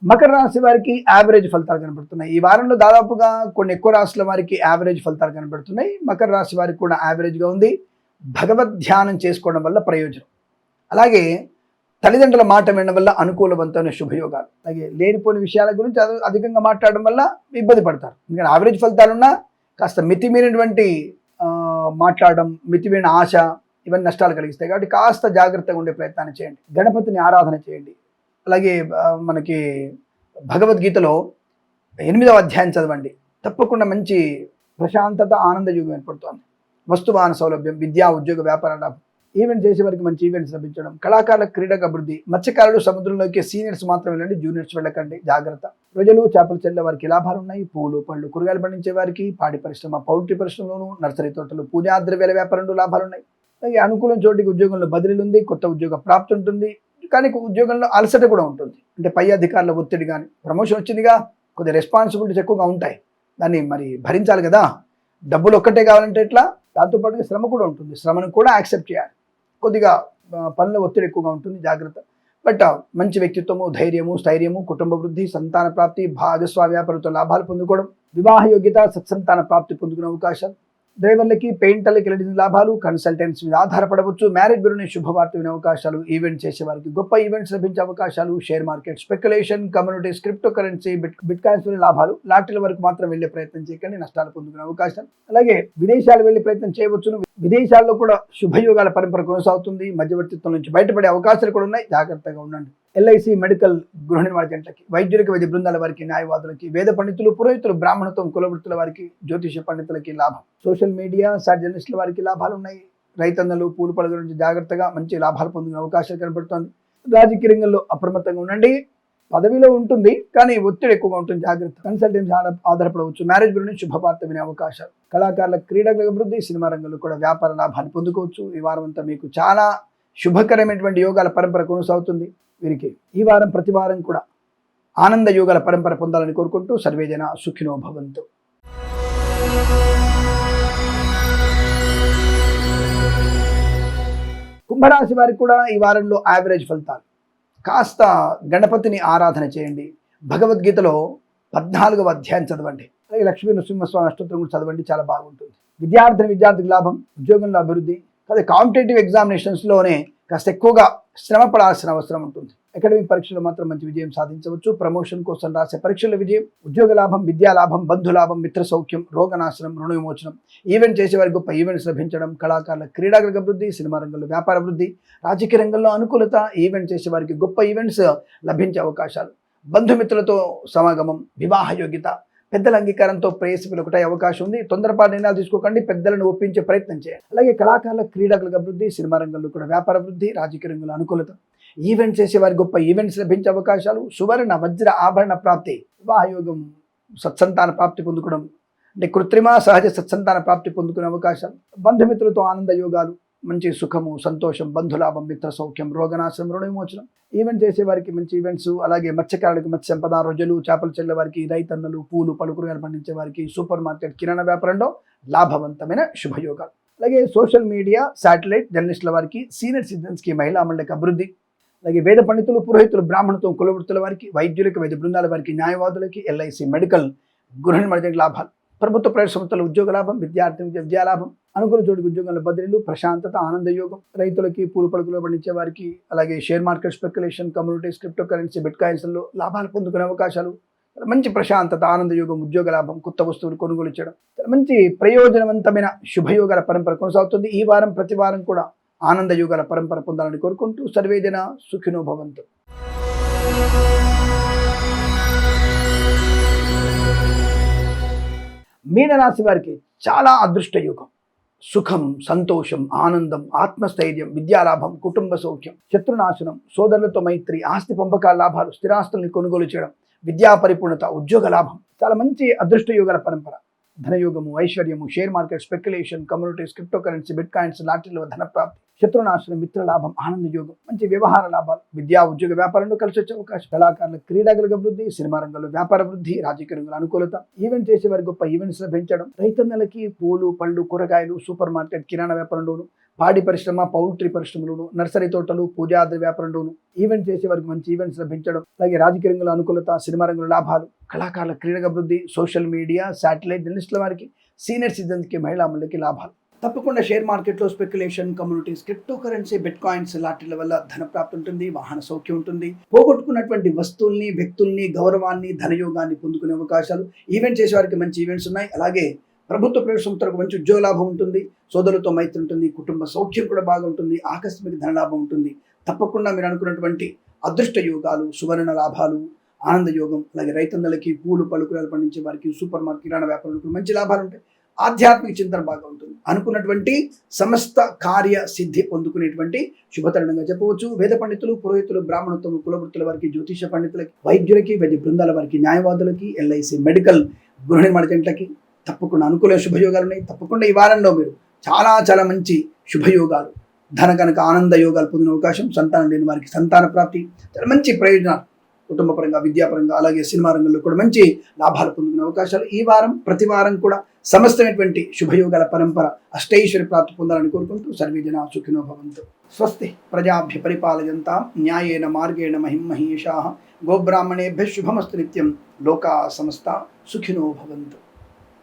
మకర రాశి వారికి యావరేజ్ ఫలితాలు కనబడుతున్నాయి. ఈ వారంలో దాదాపుగా కొన్ని ఎక్కువ రాశుల వారికి యావరేజ్ ఫలితాలు కనబడుతున్నాయి. మకర రాశి వారికి కూడా యావరేజ్గా ఉంది. భగవద్ ధ్యానం చేసుకోవడం వల్ల ప్రయోజనం, అలాగే తల్లిదండ్రుల మాట వినడం వల్ల అనుకూలవంతమైన శుభయోగాలు, అలాగే లేనిపోని విషయాల గురించి అధికంగా మాట్లాడడం వల్ల ఇబ్బంది పడతారు. ఎందుకంటే యావరేజ్ ఫలితాలున్నా కాస్త మితిమీరినటువంటి మాట్లాడడం, మితిమీరిన ఆశ, ఇవన్నీ నష్టాలు కలిగిస్తాయి. కాబట్టి కాస్త జాగ్రత్తగా ఉండే ప్రయత్నాన్ని చేయండి. గణపతిని ఆరాధన చేయండి. అలాగే మనకి భగవద్గీతలో 8వ అధ్యాయం చదవండి. తప్పకుండా మంచి ప్రశాంతత, ఆనంద యుగం ఏర్పడుతోంది. వస్తువాహన సౌలభ్యం, విద్యా ఉద్యోగ వ్యాపార లాభం, ఈవెంట్ చేసే వారికి మంచి ఈవెంట్స్ లభించడం, కళాకారుల క్రీడకు అభివృద్ధి, మత్స్యకారులు సముద్రంలోకి సీనియర్స్ మాత్రం వెళ్ళండి, జూనియర్స్ వెళ్ళకండి, జాగ్రత్త. ప్రజలు, చేపలు చెల్లె వారికి లాభాలు ఉన్నాయి. పూలు పళ్ళు కూరగాయలు పండించే వారికి, పాడి పరిశ్రమ, పౌల్ట్రీ పరిశ్రమలోను, నర్సరీ తోటలు, పూజా ద్రవ్యాల వ్యాపారంలో లాభాలు ఉన్నాయి. అలాగే అనుకూలం చోటికి ఉద్యోగంలో బదిలీలు ఉంది, కొత్త ఉద్యోగ ప్రాప్తి ఉంటుంది. కానీ ఉద్యోగంలో అలసట కూడా ఉంటుంది. అంటే పై అధికారుల ఒత్తిడి, కానీ ప్రమోషన్ వచ్చిందిగా, కొద్దిగా రెస్పాన్సిబిలిటీస్ ఎక్కువగా ఉంటాయి, దాన్ని మరి భరించాలి కదా. డబ్బులు ఒక్కటే కావాలంటే ఎట్లా, దాంతోపాటుగా శ్రమ కూడా ఉంటుంది, శ్రమను కూడా యాక్సెప్ట్ చేయాలి. కొద్దిగా పనుల ఒత్తిడి ఎక్కువగా ఉంటుంది, జాగ్రత్త. బట్ మంచి వ్యక్తిత్వము, ధైర్యము, స్థైర్యము, కుటుంబ వృద్ధి, సంతాన ప్రాప్తి, భాగస్వామ్య వ్యాపారంతో లాభాలు పొందుకోవడం, వివాహ యోగ్యత, సత్సంతాన ప్రాప్తి పొందుకునే అవకాశాలు, డ్రైవర్లకి, పెయింటర్లకి ఎలాంటి లాభాలు, కన్సల్టెంట్స్ మీద ఆధారపడవచ్చు, మ్యారేజ్ బ్యూరోని శుభవార్త వినే అవకాశాలు, ఈవెంట్ చేసే వారికి గొప్ప ఈవెంట్స్ లభించే అవకాశాలు, share market, speculation, communities, crypto currency, bit coins లాభాలు, లాటరీల వరకు మాత్రం వెళ్లే ప్రయత్నం చేయకండి, నష్టాలు పొందుకునే అవకాశాలు. అలాగే విదేశాలు వెళ్లే ప్రయత్నం చేయవచ్చును. విదేశాల్లో కూడా శుభయోగాల పరంపర కొనసాగుతుంది. మధ్యవర్తిత్వం నుంచి బయటపడే అవకాశాలు కూడా ఉన్నాయి, జాగ్రత్తగా ఉండండి. ఎల్ఐసి, మెడికల్, గృహ నిర్మాణజంట్లకి, వైద్యులకి, వైద్య బృందాల వారికి, న్యాయవాదులకి, వేద పండితులు, పురోహితులు, బ్రాహ్మణత్వం, కులవృత్తుల వారికి, జ్యోతిష పండితులకి లాభం. సోషల్ మీడియా, జర్నలిస్టుల వారికి లాభాలు ఉన్నాయి. రైతన్నలు, పూలు పళ్ళ గురించి జాగ్రత్తగా మంచి లాభాలు పొందుకునే అవకాశాలు కనబడుతోంది. రాజకీయ రంగంలో అప్రమత్తంగా ఉండండి. పదవిలో ఉంటుంది కానీ ఒత్తిడి ఎక్కువగా ఉంటుంది, జాగ్రత్త. కన్సల్టెన్సీ ఆధారపడవచ్చు. మ్యారేజ్ బ్యూరో నుంచి శుభవార్త వినే అవకాశాలు, కళాకారుల క్రీడల అభివృద్ధి, సినిమా రంగంలో కూడా వ్యాపార లాభాన్ని పొందుకోవచ్చు. ఈ వారం అంతా మీకు చాలా శుభకరమైనటువంటి యోగాల పరంపర కొనసాగుతుంది. వీరికి ఈ వారం ప్రతి వారం కూడా ఆనంద యోగాల పరంపర పొందాలని కోరుకుంటూ సర్వేజన సుఖినో భవంతు. కుంభరాశి వారికి కూడా ఈ వారంలో యావరేజ్ ఫలితాలు. కాస్త గణపతిని ఆరాధన చేయండి. భగవద్గీతలో 14వ అధ్యాయం చదవండి. అలాగే లక్ష్మీ నృసింహస్వామి అష్టోత్తరం కూడా చదవండి, చాలా బాగుంటుంది. విద్యార్థికి లాభం, ఉద్యోగంలో అభివృద్ధి. అదే కాంపిటేటివ్ ఎగ్జామినేషన్స్లోనే కాస్త ఎక్కువగా శ్రమ పడాల్సిన అవసరం ఉంటుంది. అకాడమిక్ పరీక్షలో మాత్రం మంచి విజయం సాధించవచ్చు. ప్రమోషన్ కోసం రాసే పరీక్షల విజయం, ఉద్యోగ లాభం, విద్యా లాభం, బంధు లాభం, మిత్ర సౌఖ్యం, రోగనాశనం, రుణ విమోచనం, ఈవెంట్ చేసే వారికి గొప్ప ఈవెంట్స్ లభించడం, కళాకారుల క్రీడాగల అభివృద్ధి, సినిమా రంగంలో వ్యాపార అభివృద్ధి, రాజకీయ రంగంలో అనుకూలత, ఈవెంట్ చేసే వారికి గొప్ప ఈవెంట్స్ లభించే అవకాశాలు, బంధుమిత్రులతో సమాగమం, వివాహ యోగ్యత, పెద్దల అంగీకారంతో ప్రేయసి పిలువకటే అవకాశం ఉంది. తొందరపాటు నిర్ణయాలు తీసుకోకండి, పెద్దలను ఒప్పించే ప్రయత్నం చేయాలి. అలాగే కళాకారుల క్రీడాకుల అభివృద్ధి, సినిమా రంగంలో కూడా వ్యాపార అభివృద్ధి, రాజకీయ రంగంలో అనుకూలత, ఈవెంట్ చేసే వారి గొప్ప ఈవెంట్స్ లభించే అవకాశాలు, సువర్ణ వజ్ర ఆభరణ ప్రాప్తి, వివాహయోగం, సత్సంతాన ప్రాప్తి పొందుకోవడం, అంటే కృత్రిమ సహజ సత్సంతాన ప్రాప్తి పొందుకునే అవకాశాలు, బంధుమిత్రులతో ఆనంద యోగాలు, మంచి సుఖము, సంతోషం, బంధులాభం, మిత్ర సౌఖ్యం, రోగనాశనం, రుణ విమోచనం. ఈవెంట్ చేసే వారికి మంచి ఈవెంట్స్, అలాగే మత్స్యకారులకు మత్స్య సంపద, రొయ్యలు, చేపలు చెల్లే వారికి, రైతన్నలు, పూలు పళ్ళు కూరగాయలు పండించే వారికి, సూపర్ మార్కెట్, కిరాణా వ్యాపారంలో లాభవంతమైన శుభయోగాలు. అలాగే సోషల్ మీడియా, శాటిలైట్ జర్నలిస్టుల వారికి, సీనియర్ సిటిజన్స్కి, మహిళా మండలికి అభివృద్ధి. అలాగే వేద పండితులు, పురోహితులు, బ్రాహ్మణత్వం, కులవృత్తుల వారికి, వైద్యులకు, వైద్య బృందాల వారికి, న్యాయవాదులకి, ఎల్ఐసి, మెడికల్, గృహిణి మధ్య లాభాలు. ప్రభుత్వ ప్రైవేట్ సంస్థల ఉద్యోగ లాభం, విద్యార్థి విద్యాలాభం, అనుకూల చోటుకి ఉద్యోగాల బదిలీలు, ప్రశాంతత, ఆనందయోగం. రైతులకి, పూలు పలుకులు పండించే వారికి, అలాగే share market, speculation, communities, crypto currency, bit కాయిన్స్లో లాభాలు పొందుకునే అవకాశాలు. మంచి ప్రశాంతత, ఆనందయోగం, ఉద్యోగ లాభం, కొత్త వస్తువులు కొనుగోలు చేయడం, మంచి ప్రయోజనవంతమైన శుభయోగాల పరంపర కొనసాగుతుంది. ఈ వారం ప్రతి వారం కూడా ఆనందయోగాల పరంపర పొందాలని కోరుకుంటూ సర్వేజన సుఖినో భవంతు. మీనరాశి వారికి చాలా అదృష్ట యుగం. సుఖం, సంతోషం, ఆనందం, ఆత్మస్థైర్యం, విద్యాలాభం, కుటుంబ సౌఖ్యం, శత్రునాశనం, సోదరులతో మైత్రి, ఆస్తి పంపకాల లాభాలు, స్థిరాస్తుల్ని కొనుగోలు చేయడం, విద్యా పరిపూర్ణత, ఉద్యోగ లాభం. చాలా మంచి అదృష్ట యోగాల పరంపర. ధనయోగము, ఐశ్వర్యము, share market, speculation, communities, crypto currency, bit coins, లాటరీలో ధన ప్రాప్తి, శత్రునాశనం, మిత్ర లాభం, ఆనంద యోగం, మంచి వ్యవహార లాభాలు, విద్యా ఉద్యోగ వ్యాపారంలో కలిసి వచ్చే అవకాశం, కళాకారుల క్రీడాగల అభివృద్ధి, సినిమా రంగంలో వ్యాపార వృద్ధి, రాజకీయ రంగంలో అనుకూలత, ఈవెంట్ చేసే వారి గొప్ప ఈవెంట్స్ లభించడం, రైతన్నలకి పూలు పళ్ళు కూరగాయలు, సూపర్ మార్కెట్, కిరాణా వ్యాపారంలోను, పాడి పరిశ్రమ, పౌల్ట్రీ పరిశ్రమలోను, నర్సరీ తోటలు, పూజాద్రి వ్యాపారంలోను ఈవెంట్ చేసే వారికి మంచి ఈవెంట్స్ లభించడం, అలాగే రాజకీయ రంగంలో అనుకూలత, సినిమా రంగంలో లాభాలు, కళాకారుల క్రీడా అభివృద్ధి, సోషల్ మీడియా, శాటిలైట్ జర్నలిస్టుల వారికి, సీనియర్ సిటిజన్స్కి, మహిళా మండలికి లాభాలు. తప్పకుండా షేర్ మార్కెట్లో speculation, communities, crypto currency, bit coins, లాటరీల వల్ల ధన ప్రాప్తి ఉంటుంది, వాహన సౌఖ్యం ఉంటుంది. పోగొట్టుకున్నటువంటి వస్తువుల్ని, వ్యక్తుల్ని, గౌరవాన్ని, ధనయోగాన్ని పొందుకునే అవకాశాలు. ఈవెంట్ చేసే వారికి మంచి ఈవెంట్స్ ఉన్నాయి. అలాగే ప్రభుత్వ ప్రైవేట్ సంస్థలకు మంచి ఉద్యోగ లాభం ఉంటుంది, సోదరులతో మైత్రి ఉంటుంది, కుటుంబ సౌఖ్యం కూడా బాగుంటుంది, ఆకస్మిక ధనలాభం ఉంటుంది. తప్పకుండా మీరు అనుకున్నటువంటి అదృష్ట యోగాలు, సువర్ణ లాభాలు, ఆనంద యోగం, అలాగే రైతన్నలకి, పూలు పలుకురాలు పండించే వారికి, సూపర్ మార్కెట్, కిరాణా వ్యాపారులకు మంచి లాభాలు ఉంటాయి. ఆధ్యాత్మిక చింతన బాగా ఉంటుంది. అనుకున్నటువంటి సమస్త కార్య సిద్ధి పొందుకునేటువంటి శుభతరుణంగా చెప్పవచ్చు. వేద పండితులు, పురోహితులు, బ్రాహ్మణత్వం, కులవృత్తుల వారికి, జ్యోతిష పండితులకి, వైద్యులకి, వైద్య బృందాల వారికి, న్యాయవాదులకి, ఎల్ఐసి, మెడికల్, గృహిణి మడజంట్లకి తప్పకుండా అనుకూల శుభయోగాలు ఉన్నాయి. తప్పకుండా ఈ వారంలో మీరు చాలా చాలా మంచి శుభయోగాలు, ధన కనుక ఆనంద యోగాలు పొందిన అవకాశం, సంతానం లేని వారికి సంతాన ప్రాప్తి, చాలా మంచి ప్రయోజనాలు, కుటుంబపరంగా, విద్యాపరంగా, అలాగే సినిమా రంగంలో కూడా మంచి లాభాలు పొందుకునే అవకాశాలు. ఈ వారం ప్రతి వారం కూడా సమస్తమైనటువంటి శుభయోగాల పరంపర, అష్టైశ్వర్య ప్రాప్తి పొందాలని కోరుకుంటూ సర్వేజన సుఖినో భవంతు. స్వస్తి ప్రజాభ్య పరిపాలయంతాం న్యాయేన మార్గేణ మహిం మహీషాః. గోబ్రాహ్మణేభ్యః శుభమస్తు నిత్యం. లోకా సమస్తా సుఖినో భవంతు.